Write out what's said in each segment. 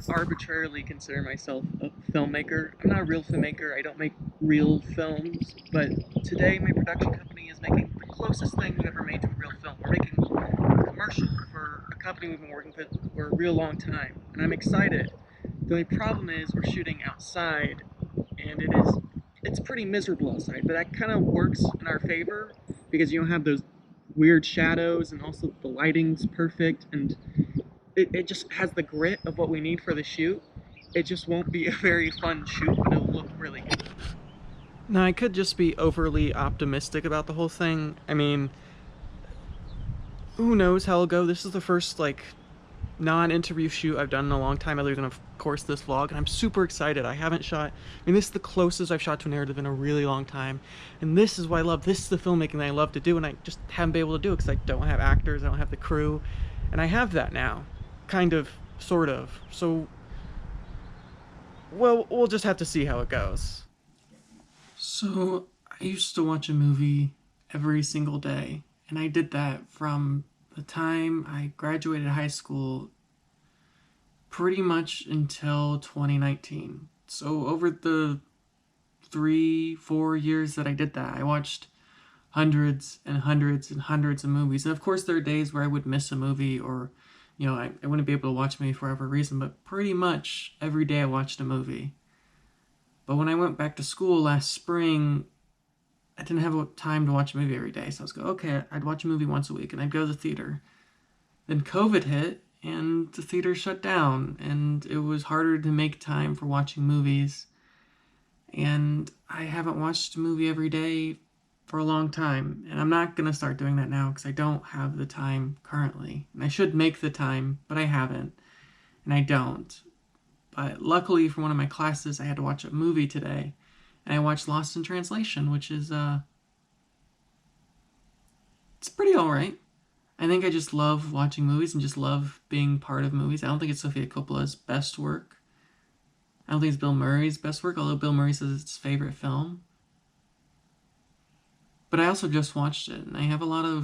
arbitrarily consider myself a filmmaker. I'm not a real filmmaker. I don't make real films, but today my production company is making the closest thing we've ever made to a real film. We're making a commercial for a company we've been working with for a real long time, and I'm excited. The only problem is we're shooting outside, and it's pretty miserable outside, but that kind of works in our favor because you don't have those weird shadows, and also the lighting's perfect, and it just has the grit of what we need for the shoot. It just won't be a very fun shoot, but it'll look really good. Now, I could just be overly optimistic about the whole thing. I mean, who knows how it'll go? This is the first, like, non-interview shoot I've done in a long time, other than, of course, this vlog, and I'm super excited. I haven't shot, I mean, this is the closest I've shot to a narrative in a really long time, and this is what I love. This is the filmmaking that I love to do, and I just haven't been able to do it because I don't have actors, I don't have the crew, and I have that now. Kind of, sort of. So, well, we'll just have to see how it goes. So, I used to watch a movie every single day, and I did that from the time I graduated high school pretty much until 2019. So, over the 3-4 years that I did that, I watched hundreds and hundreds and hundreds of movies. And of course, there are days where I would miss a movie, or I wouldn't be able to watch a movie for whatever reason, but pretty much every day I watched a movie. But when I went back to school last spring, I didn't have time to watch a movie every day. So I was okay, I'd watch a movie once a week, and I'd go to the theater. Then COVID hit, and the theater shut down, and it was harder to make time for watching movies. And I haven't watched a movie every day for a long time, and I'm not gonna start doing that now because I don't have the time currently, and I should make the time, but I haven't, and I don't. But luckily for one of my classes, I had to watch a movie today, and I watched Lost in Translation, which is it's pretty alright. I think I just love watching movies and just love being part of movies. I don't think it's Sofia Coppola's best work. I don't think it's Bill Murray's best work, although Bill Murray says it's his favorite film. But I also just watched it, and I have I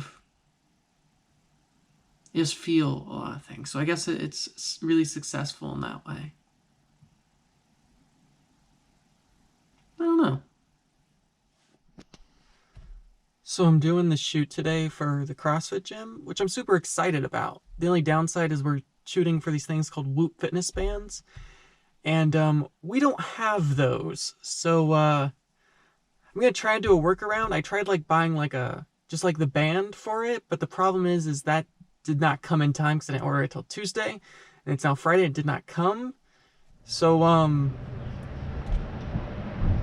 just feel a lot of things. So I guess it's really successful in that way. I don't know. So I'm doing the shoot today for the CrossFit gym, which I'm super excited about. The only downside is we're shooting for these things called Whoop fitness bands, and we don't have those. So I'm gonna try and do a workaround. I tried buying just the band for it, but the problem is that did not come in time because I didn't order it till Tuesday, and it's now Friday. It did not come. So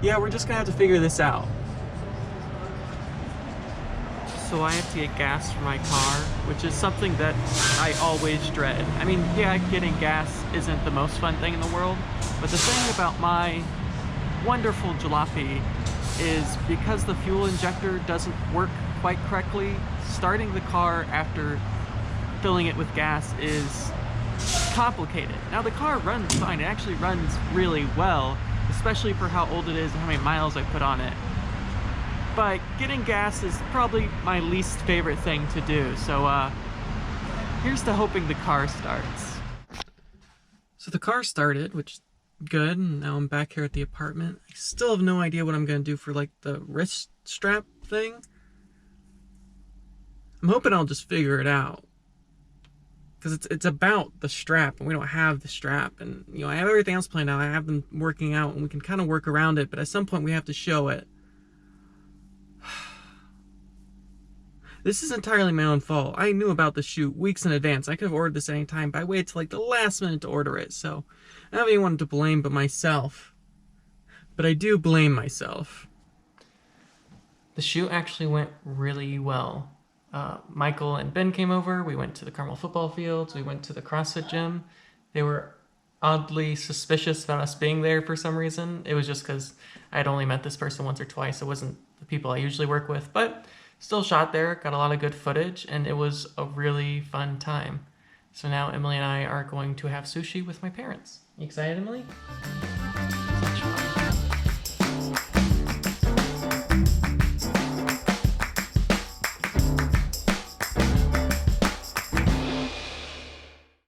yeah, we're just gonna have to figure this out. So I have to get gas for my car, which is something that I always dread. I mean, yeah, getting gas isn't the most fun thing in the world, but the thing about my wonderful jalopy is because the fuel injector doesn't work quite correctly, starting the car after filling it with gas is complicated. Now the car runs fine, it actually runs really well, especially for how old it is and how many miles I put on it. But getting gas is probably my least favorite thing to do, so here's to hoping the car starts. So the car started, which is good, and now I'm back here at the apartment. I still have no idea what I'm gonna do for the wrist strap thing. I'm hoping I'll just figure it out, because it's about the strap, and we don't have the strap, and I have everything else planned out. I have them working out, and we can kind of work around it, but at some point we have to show it. This is entirely my own fault. I knew about the shoot weeks in advance. I could have ordered this at any time, but I waited till the last minute to order it, so I don't have anyone to blame but myself. But I do blame myself. The shoot actually went really well. Michael and Ben came over, we went to the Carmel football fields, we went to the CrossFit gym. They were oddly suspicious about us being there for some reason. It was just because I had only met this person once or twice. It wasn't the people I usually work with, but still shot there, got a lot of good footage, and it was a really fun time. So now Emily and I are going to have sushi with my parents. You excited, Emily?